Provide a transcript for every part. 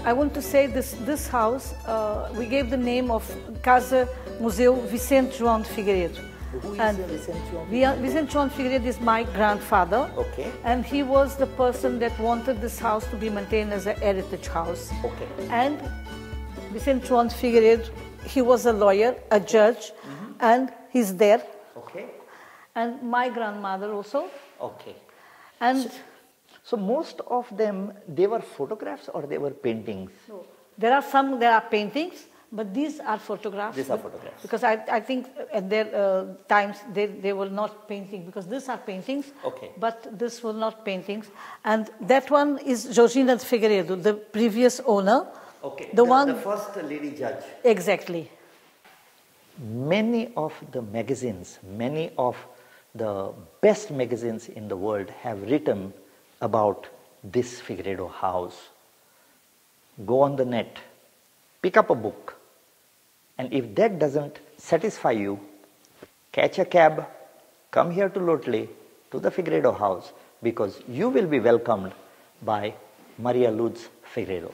I want to say this house, we gave the name of Casa, Museu Vincente João de Figueiredo. Who is And Vincente João? Vincente João de Figueiredo is my grandfather. Okay. And he was the person that wanted this house to be maintained as a heritage house. Okay. And Vincente João de Figueiredo, he was a lawyer, a judge, and he's there. Okay. And my grandmother also. Okay. And So most of them, they were photographs or they were paintings? no, there are paintings, but these are photographs. These are photographs. Because I think at their times they were not painting, because these are paintings, Okay. but this were not paintings. And that one is Georgina de Figueiredo, the previous owner. Okay. The first lady judge. Exactly. Many of the magazines, many of the best magazines in the world have written about this Figueiredo house. Go on the net, pick up a book, and if that doesn't satisfy you, catch a cab, come here to Loutolim, to the Figueiredo house, because you will be welcomed by Maria Luz Figueiredo.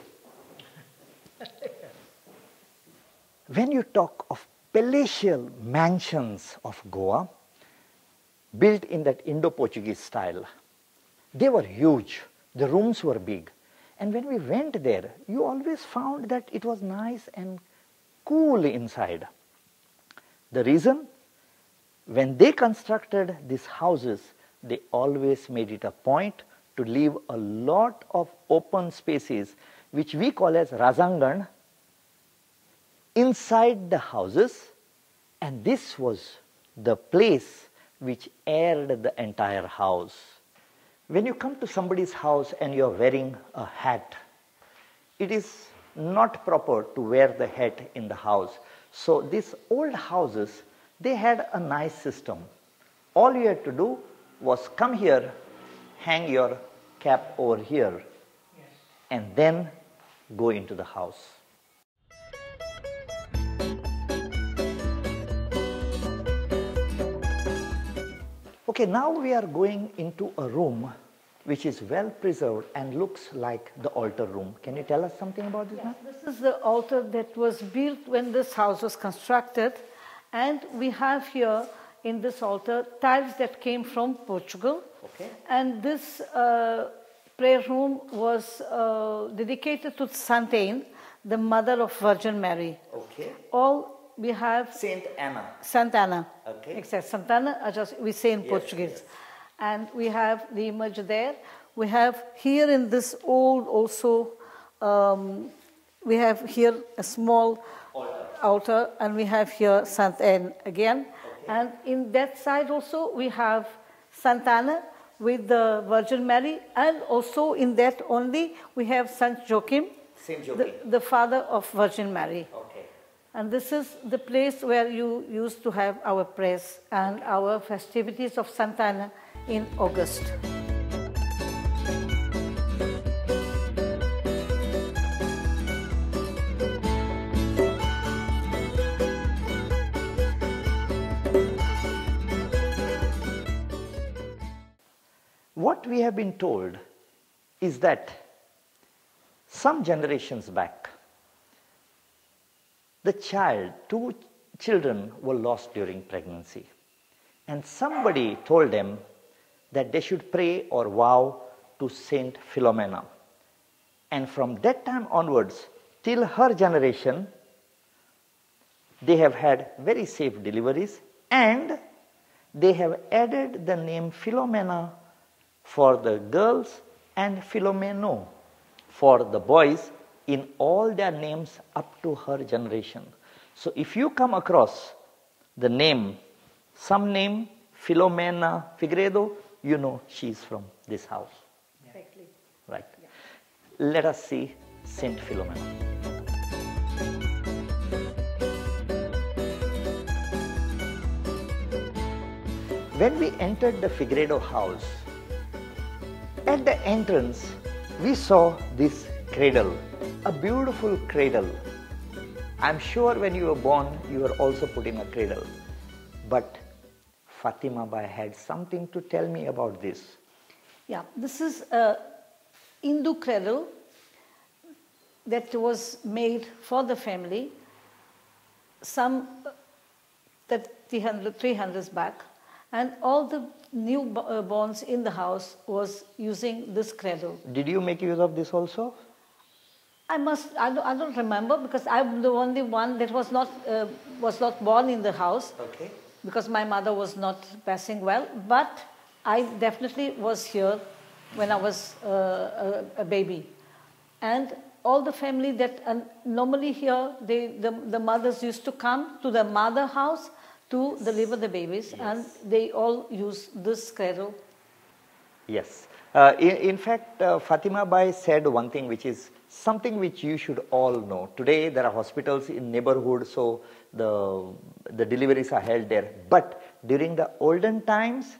When you talk of palatial mansions of Goa, built in that Indo-Portuguese style, they were huge, the rooms were big. And when we went there, you always found that it was nice and cool inside. The reason? When they constructed these houses, they always made it a point to leave a lot of open spaces, which we call as Razangan, inside the houses, and this was the place which aired the entire house. When you come to somebody's house and you are wearing a hat, it is not proper to wear the hat in the house. So these old houses, they had a nice system. All you had to do was come here, hang your cap over here, and then go into the house. Okay, now we are going into a room which is well preserved and looks like the altar room. Can you tell us something about this? Yes, this is the altar that was built when this house was constructed, and we have here in this altar tiles that came from Portugal. Okay. And this prayer room was dedicated to Santa Anne, the mother of Virgin Mary. Okay. All we have Saint Anna. Santa Anna. Okay. Exactly. Santa Anna, just we say in Portuguese. Yes. And we have the image there. We have here in this old also, we have here a small altar, and we have here Santa Anne again. Okay. And in that side also we have Santa Anna with the Virgin Mary, and also in that only we have Saint Joachim, the father of Virgin Mary. Okay. And this is the place where you used to have our prayers and our festivities of Santa Anna in August. What we have been told is that some generations back, two children were lost during pregnancy. And somebody told them that they should pray or vow to Saint Philomena. And from that time onwards, till her generation, they have had very safe deliveries, and they have added the name Philomena for the girls and Philomeno for the boys in all their names up to her generation. So if you come across the name, some name, Philomena Figueiredo, you know she is from this house. Exactly. Right. Yeah. Let us see Saint Philomena. When we entered the Figueiredo house, at the entrance, we saw this cradle, a beautiful cradle. I'm sure when you were born, you were also put in a cradle. But Fatima Bai had something to tell me about this. Yeah, this is a Hindu cradle. that was made for the family, some that 300s back, and all the newborns in the house was using this cradle. Did you make use of this also? I don't remember, because I'm the only one that was not born in the house. Okay. Because my mother was not passing well, but I definitely was here when I was a baby. And all the family that normally here, the mothers used to come to the mother house to deliver the babies, yes. And they all use this cradle. Yes. In fact, Fatima Bai said one thing which is something which you should all know. Today there are hospitals in neighborhood, so the deliveries are held there. But during the olden times,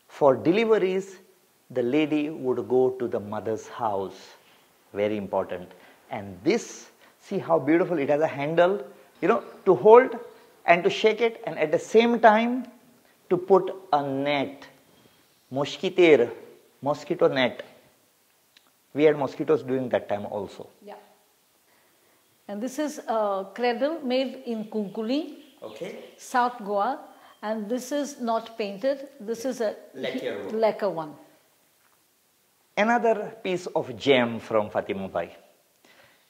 for deliveries, the lady would go to the mother's house. Very important. And this, see how beautiful, it has a handle, to hold and to shake it, and at the same time to put a net, mosquito net. We had mosquitoes during that time also. Yeah. And this is a cradle made in Konkani, okay. South Goa, and this is not painted. This is a lacquer one. Another piece of gem from Fatima Bai.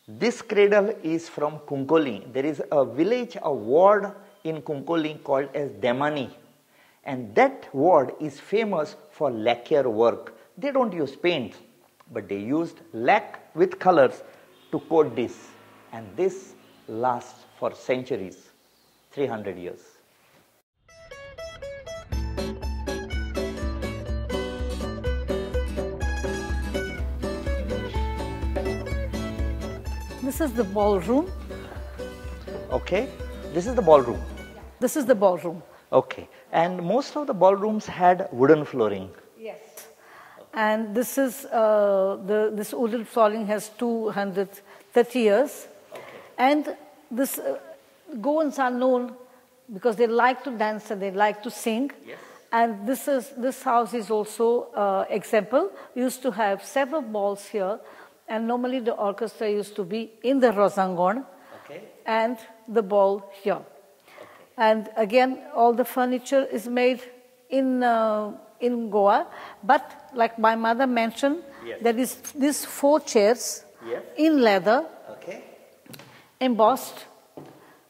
This cradle is from Konkani. There is a village, a ward in Konkani called as Demani. And that ward is famous for lacquer work. They don't use paint, but they used lac with colors to coat this. And this lasts for centuries, 300 years. This is the ballroom. Okay, this is the ballroom. This is the ballroom. Okay, and most of the ballrooms had wooden flooring. Yes. And this is this wooden flooring has 230 years. Okay. And this Goans are known because they like to dance and they like to sing. Yes. And this house is also example. We used to have several balls here, and normally the orchestra used to be in the Rosangon, okay. And the ball here. Okay. And again, all the furniture is made in Goa, but like my mother mentioned, yes. There is these 4 chairs, yes. In leather, okay. Embossed,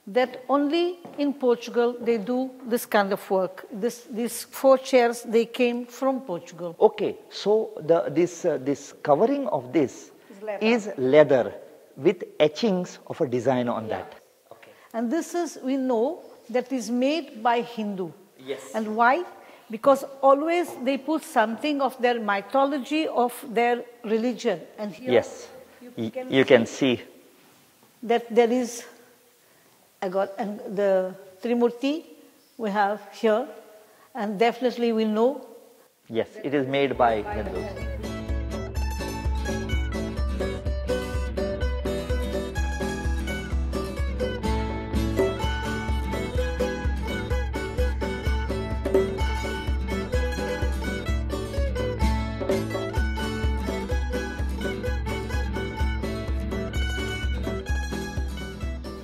that only in Portugal they do this kind of work. These 4 chairs, they came from Portugal. Okay, so this covering of this is leather with etchings of a design on that. Okay. And this is, we know, that is made by Hindu. Yes. And why? Because always they put something of their mythology, of their religion. And here yes, you can see that there is and the Trimurti we have here, and definitely we know. Yes, it is made by Hindus.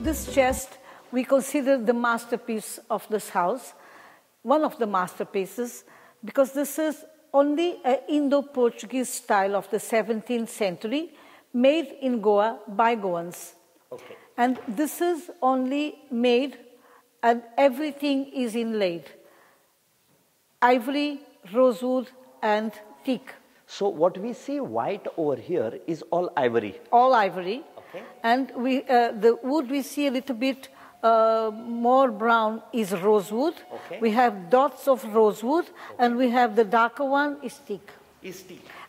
This chest we consider the masterpiece of this house, one of the masterpieces, because this is only an Indo-Portuguese style of the 17th century, made in Goa by Goans. Okay. And this is only made, and everything is inlaid. Ivory, rosewood, and teak. So what we see white over here is all ivory. All ivory. Okay. And the wood we see a little bit more brown is rosewood. Okay. We have dots of rosewood, okay. And we have the darker one is teak.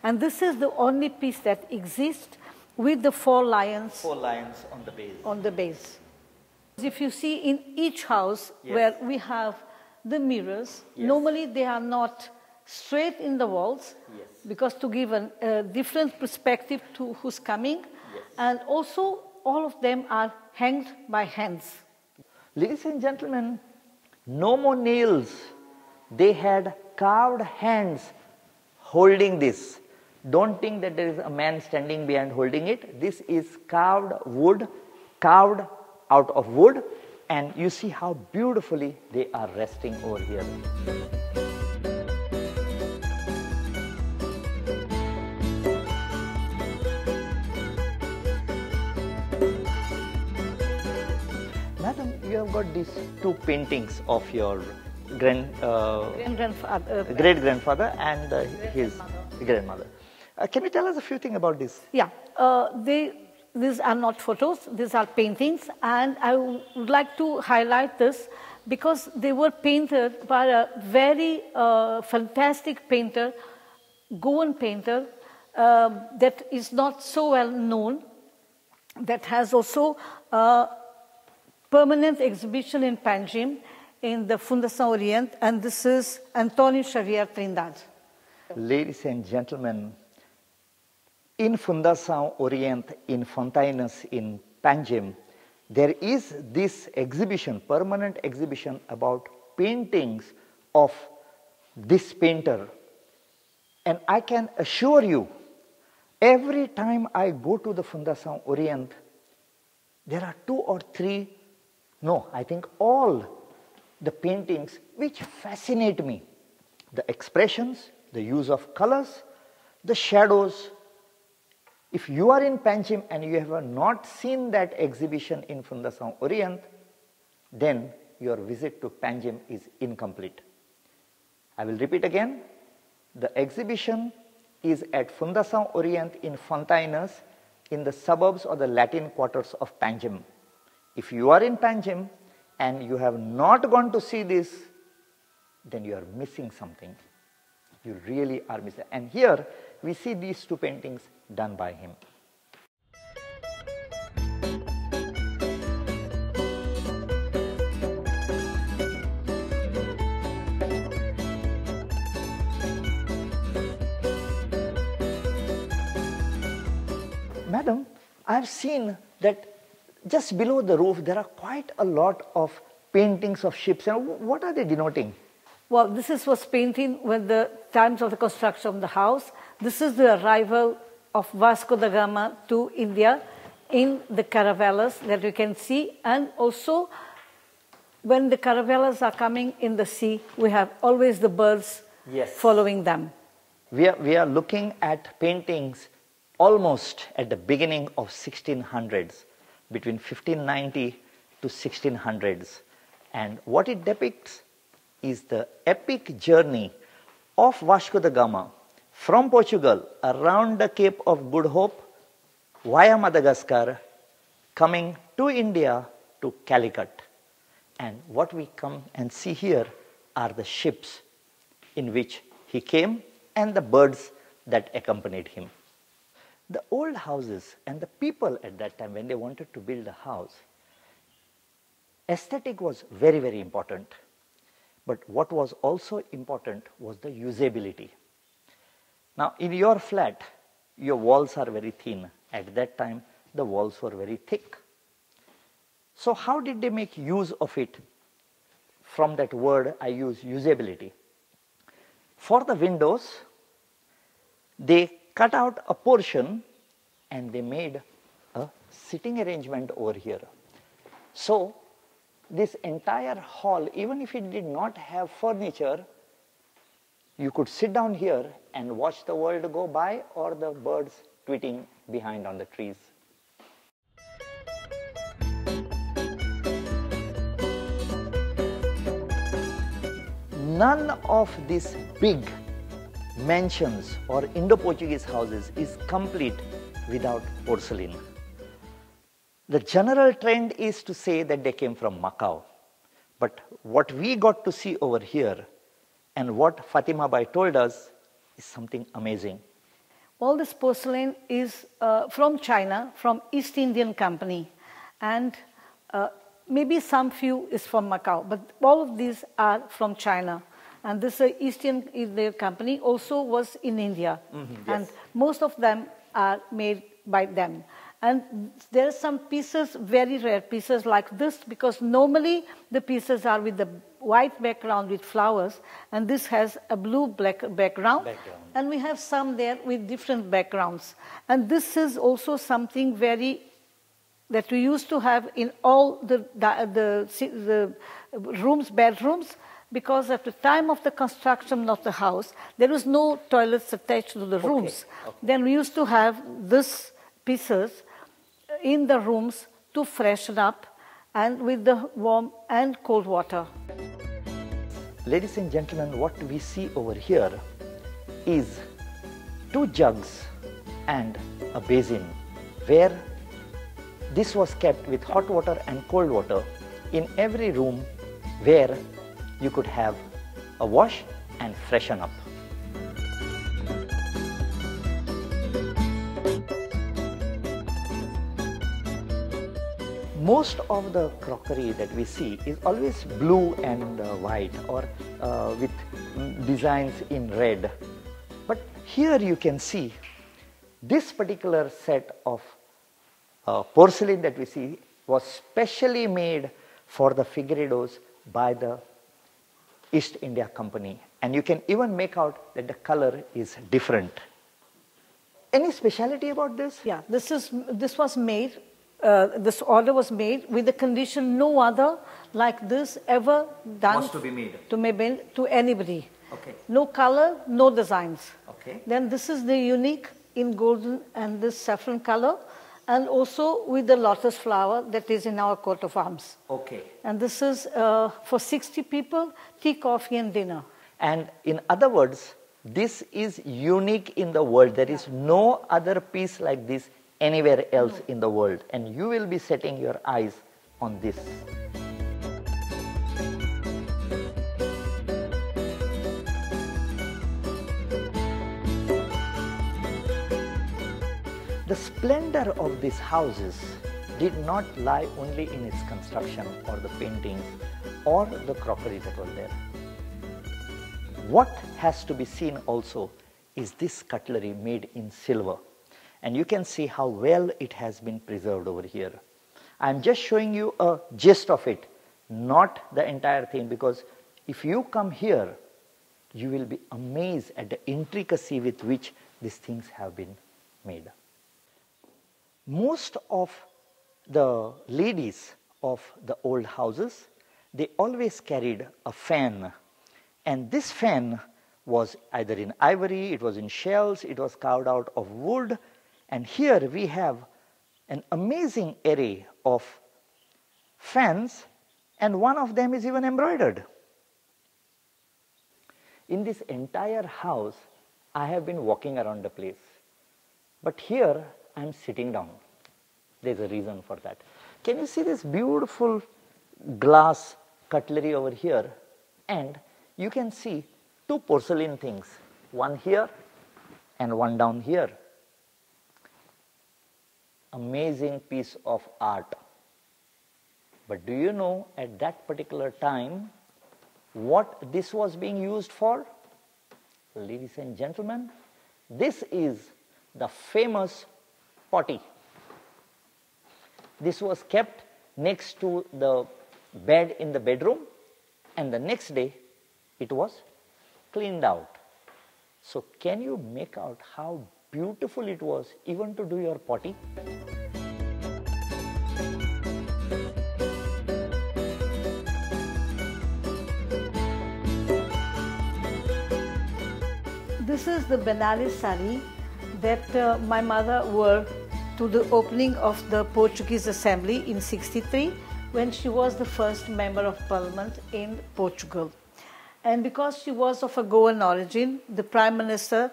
And this is the only piece that exists with the 4 lions. 4 lions on the base. On the base. If you see in each house, yes. Where we have the mirrors, yes. Normally they are not straight in the walls, yes. Because to give a different perspective to who's coming, yes. And also all of them are hanged by hands. Ladies and gentlemen, no more nails. They had carved hands holding this. Don't think that there is a man standing behind holding it. This is carved wood, carved out of wood, and you see how beautifully they are resting over here. Madam, you have got these two paintings of your great-grandfather and his grandmother. Can you tell us a few things about this? Yeah, these are not photos, these are paintings, and I would like to highlight this because they were painted by a very fantastic painter, Goan painter, that is not so well known, that has also a permanent exhibition in Panjim in the Fundação Orient, and this is António Xavier Trindade. Ladies and gentlemen, in Fundação Orient, in Fontainhas, in Panjim, there is this exhibition, permanent exhibition about paintings of this painter. And I can assure you, every time I go to the Fundação Orient, there are 2 or 3, no, I think all the paintings which fascinate me. The expressions, the use of colors, the shadows. If you are in Panjim and you have not seen that exhibition in Fundação Orient, then your visit to Panjim is incomplete. I will repeat again. The exhibition is at Fundação Orient in Fontainhas in the suburbs or the Latin quarters of Panjim. If you are in Panjim and you have not gone to see this, then you are missing something. You really are missing. And here we see these two paintings done by him. Madam, I have seen that just below the roof there are quite a lot of paintings of ships. And what are they denoting? Well, this was painting when the times of the construction of the house. This is the arrival of Vasco da Gama to India in the caravellas that you can see, and also when the caravellas are coming in the sea, we have always the birds following them. We are looking at paintings almost at the beginning of 1600s, between 1590 to 1600s, and what it depicts is the epic journey of Vasco da Gama from Portugal around the Cape of Good Hope via Madagascar, coming to India to Calicut. And what we come and see here are the ships in which he came and the birds that accompanied him. The old houses and the people at that time, when they wanted to build a house, aesthetic was very, very important. But what was also important was the usability. Now, in your flat, your walls are very thin. At that time, the walls were very thick. So how did they make use of it? From that word, I use usability. For the windows, they cut out a portion and they made a sitting arrangement over here. So this entire hall, even if it did not have furniture, you could sit down here and watch the world go by or the birds tweeting behind on the trees. None of these big mansions or Indo-Portuguese houses is complete without porcelain. The general trend is to say that they came from Macau. But what we got to see over here and what Fatima Bai told us is something amazing. All this porcelain is from China, from East Indian Company, and maybe some few is from Macau, but all of these are from China. And this East Indian Company also was in India, and most of them are made by them. And there are some pieces, very rare pieces like this, because normally the pieces are with the white background with flowers, and this has a blue black background. And we have some there with different backgrounds. And this is also something very that we used to have in all the rooms, bedrooms, because at the time of the construction of the house, there was no toilets attached to the rooms. Okay. Then we used to have these pieces in the rooms to freshen up and with the warm and cold water. Ladies and gentlemen, what we see over here is 2 jugs and a basin where this was kept with hot water and cold water in every room where you could have a wash and freshen up. Most of the crockery that we see is always blue and white, or with designs in red. But here you can see this particular set of porcelain that we see was specially made for the Figueiredos by the East India Company. And you can even make out that the color is different. Any speciality about this? Yeah, this was made. This order was made with the condition no other like this ever done was to be made to anybody. Okay. No color, no designs. Okay. Then this is the unique in golden and this saffron color, and also with the lotus flower that is in our coat of arms. Okay. And this is for 60 people, tea, coffee and dinner. And in other words, this is unique in the world. There is no other piece like this anywhere else in the world, and you will be setting your eyes on this. The splendor of these houses did not lie only in its construction or the paintings or the crockery that was there. What has to be seen also is this cutlery made in silver. And you can see how well it has been preserved over here. I'm just showing you a gist of it, not the entire thing, because if you come here, you will be amazed at the intricacy with which these things have been made. Most of the ladies of the old houses, they always carried a fan. And this fan was either in ivory, it was in shells, it was carved out of wood. And here we have an amazing array of fans, and one of them is even embroidered. In this entire house, I have been walking around the place. But here, I am sitting down. There's a reason for that. Can you see this beautiful glass cutlery over here? And you can see 2 porcelain things, one here and one down here. Amazing piece of art. But do you know at that particular time what this was being used for? Ladies and gentlemen, this is the famous potty. This was kept next to the bed in the bedroom, and the next day it was cleaned out. So can you make out how beautiful it was even to do your potty? This is the Benares sari that my mother wore to the opening of the Portuguese Assembly in '63, when she was the first member of parliament in Portugal. And because she was of a Goan origin, the Prime Minister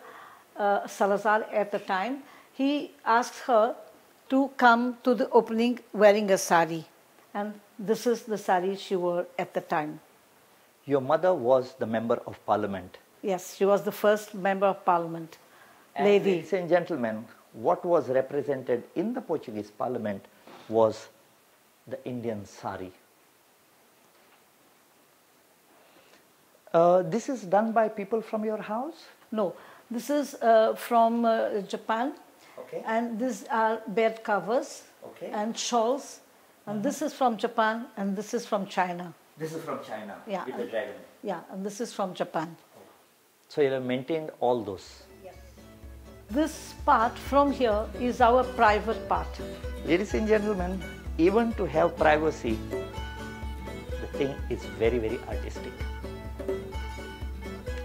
Salazar at the time, he asked her to come to the opening wearing a sari. And this is the sari she wore at the time. Your mother was the member of parliament. Yes, she was the first member of parliament. And lady. Ladies and gentlemen, what was represented in the Portuguese parliament was the Indian sari. This is done by people from your house? No, this is from Japan, Okay. And these are bed covers and shawls. And this is from Japan and this is from China. This is from China with the dragon. Yeah, and this is from Japan. So you have maintained all those. Yes. This part from here is our private part. Ladies and gentlemen, even to have privacy, the thing is very, very artistic.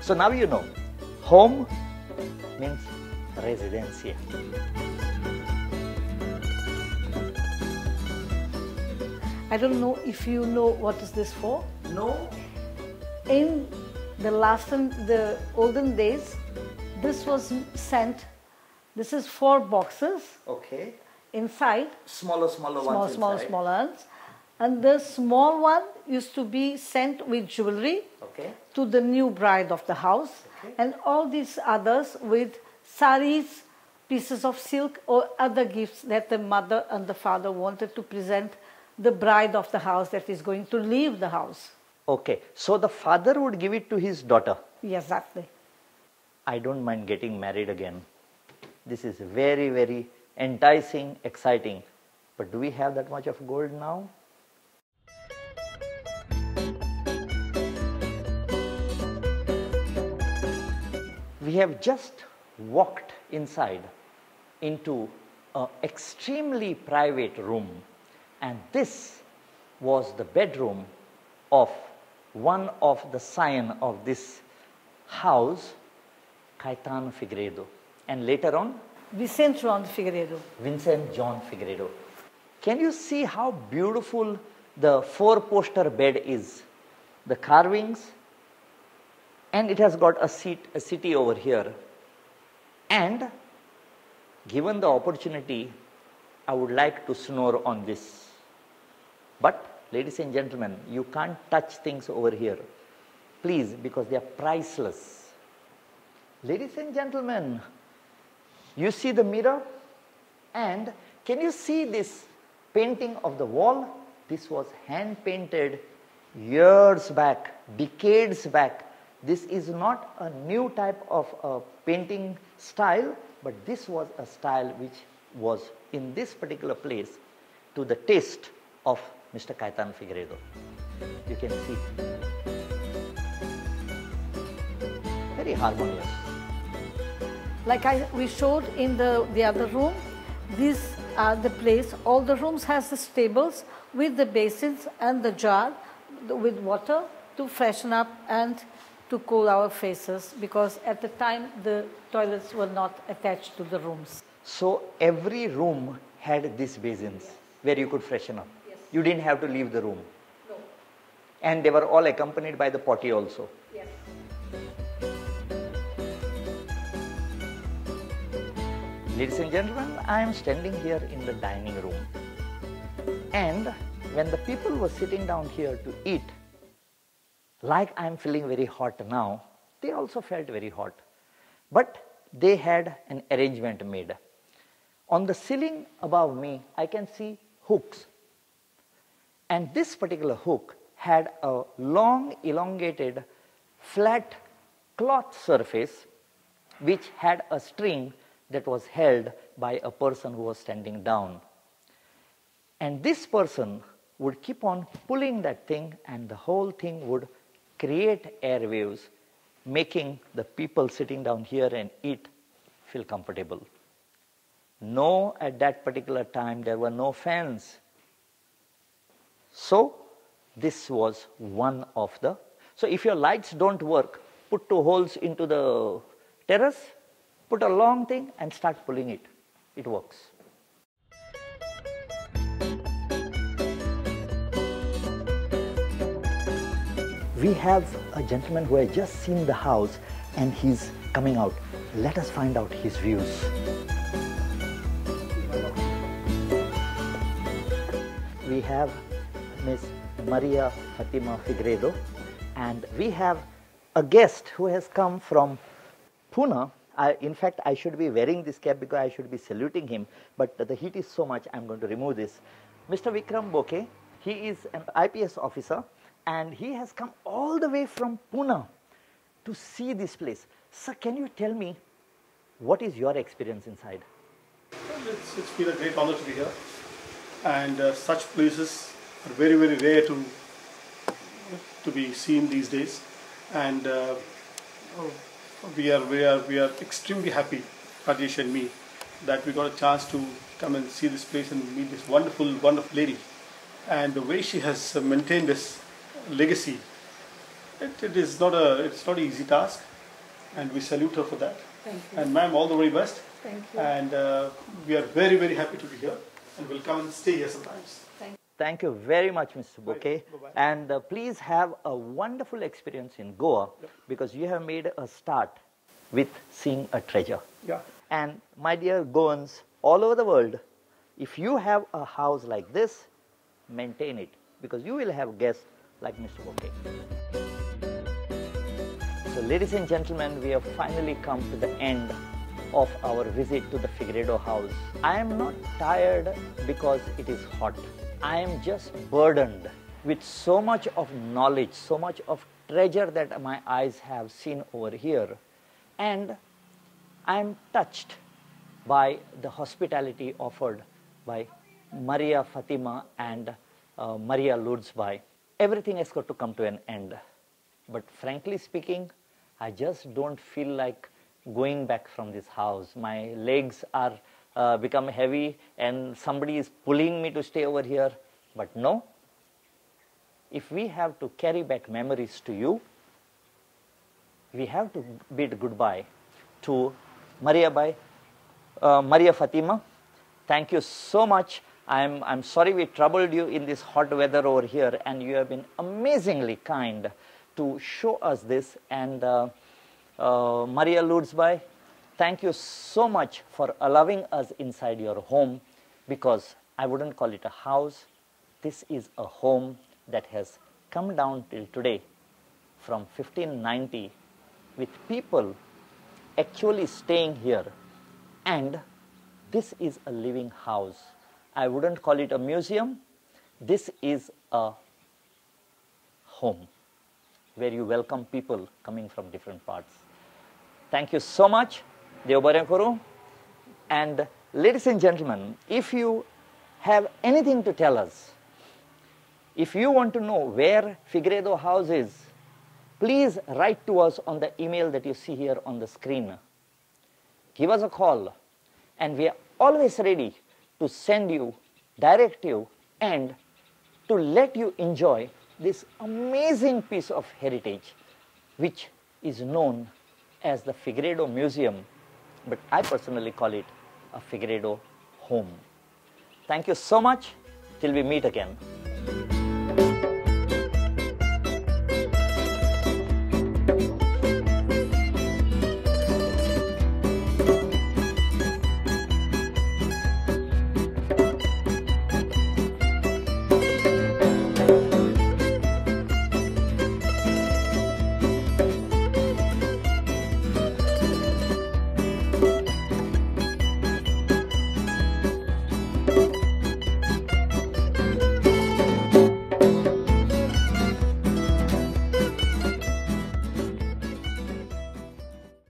So now you know, home means residencia. I don't know if you know what is this for. No. In the olden days, this was sent. This is 4 boxes. Okay. Inside. Smaller ones. Smaller ones. And the small one used to be sent with jewelry to the new bride of the house. And all these others with saris, pieces of silk or other gifts that the mother and the father wanted to present the bride of the house that is going to leave the house. Okay, so the father would give it to his daughter. Yes, exactly. I don't mind getting married again. This is very, very enticing, exciting. But do we have that much of gold now? We have just walked inside into an extremely private room, and this was the bedroom of one of the scion of this house, Caetano Figueiredo, and later on Vincente Figueiredo. Vincent John Figueiredo. Can you see how beautiful the 4-poster bed is? The carvings, and it has got a city over here. And given the opportunity, I would like to snore on this. But ladies and gentlemen, you can't touch things over here. Please, because they are priceless. Ladies and gentlemen, you see the mirror? And can you see this painting of the wall? This was hand painted years back, decades back. This is not a new type of painting style, but this was a style which was in this particular place to the taste of Mr. Caetano Figueiredo. You can see. Very harmonious. Like we showed in the other room, these are the place. All the rooms has the tables with the basins and the jar with water to freshen up and to cool our faces, because at the time the toilets were not attached to the rooms. So every room had these basins where you could freshen up. Yes. You didn't have to leave the room. No. And they were all accompanied by the potty also. Yes. Ladies and gentlemen, I am standing here in the dining room. And when the people were sitting down here to eat, like I am feeling very hot now, they also felt very hot. But they had an arrangement made. On the ceiling above me, I can see hooks. And this particular hook had a long, elongated, flat cloth surface which had a string that was held by a person who was standing down. And this person would keep on pulling that thing, and the whole thing would create airwaves, making the people sitting down here and eat feel comfortable. No, at that particular time there were no fans. So this was one of the... So if your lights don't work, put 2 holes into the terrace, put a long thing and start pulling it. It works. We have a gentleman who has just seen the house and he's coming out. Let us find out his views. We have Miss Maria Fatima Figueiredo, and we have a guest who has come from Pune. In fact, I should be wearing this cap because I should be saluting him, but the heat is so much, I'm going to remove this. Mr. Vikram Bokeh, he is an IPS officer, and he has come all the way from Pune to see this place. Sir, can you tell me, what is your experience inside? It's been a great honor to be here, and such places are very, very rare to be seen these days, and we are extremely happy, Rajesh and me, that we got a chance to come and see this place and meet this wonderful, wonderful lady, and the way she has maintained this legacy. It's not an easy task, and we salute her for that. Thank you. And ma'am, all the very best. Thank you. And we are very, very happy to be here, and we'll come and stay here sometimes. Thank you very much, Mr. Bouquet. Bye-bye. And please have a wonderful experience in Goa, because you have made a start with seeing a treasure. Yeah. And my dear Goans all over the world, if you have a house like this, maintain it, because you will have guests like Mr. Bouquet. So ladies and gentlemen, we have finally come to the end of our visit to the Figueiredo house. I am not tired because it is hot. I am just burdened with so much of knowledge, so much of treasure that my eyes have seen over here. And I am touched by the hospitality offered by Maria Fatima and Maria Lourdes. Everything has got to come to an end. But frankly speaking, I just don't feel like going back from this house. My legs are become heavy and somebody is pulling me to stay over here. But no, if we have to carry back memories to you, we have to bid goodbye to Maria Fatima. Thank you so much. I'm sorry we troubled you in this hot weather over here, and you have been amazingly kind to show us this. And Maria Lourdes, thank you so much for allowing us inside your home, because I wouldn't call it a house. This is a home that has come down till today from 1590, with people actually staying here, and this is a living house. I wouldn't call it a museum. This is a home where you welcome people coming from different parts. Thank you so much. Dev Barenkuru. And ladies and gentlemen, if you have anything to tell us, if you want to know where Figueiredo house is, please write to us on the email that you see here on the screen. Give us a call, and we are always ready to send you, direct you, and to let you enjoy this amazing piece of heritage, which is known as the Figueiredo Museum, but I personally call it a Figueiredo home. Thank you so much. Till we meet again.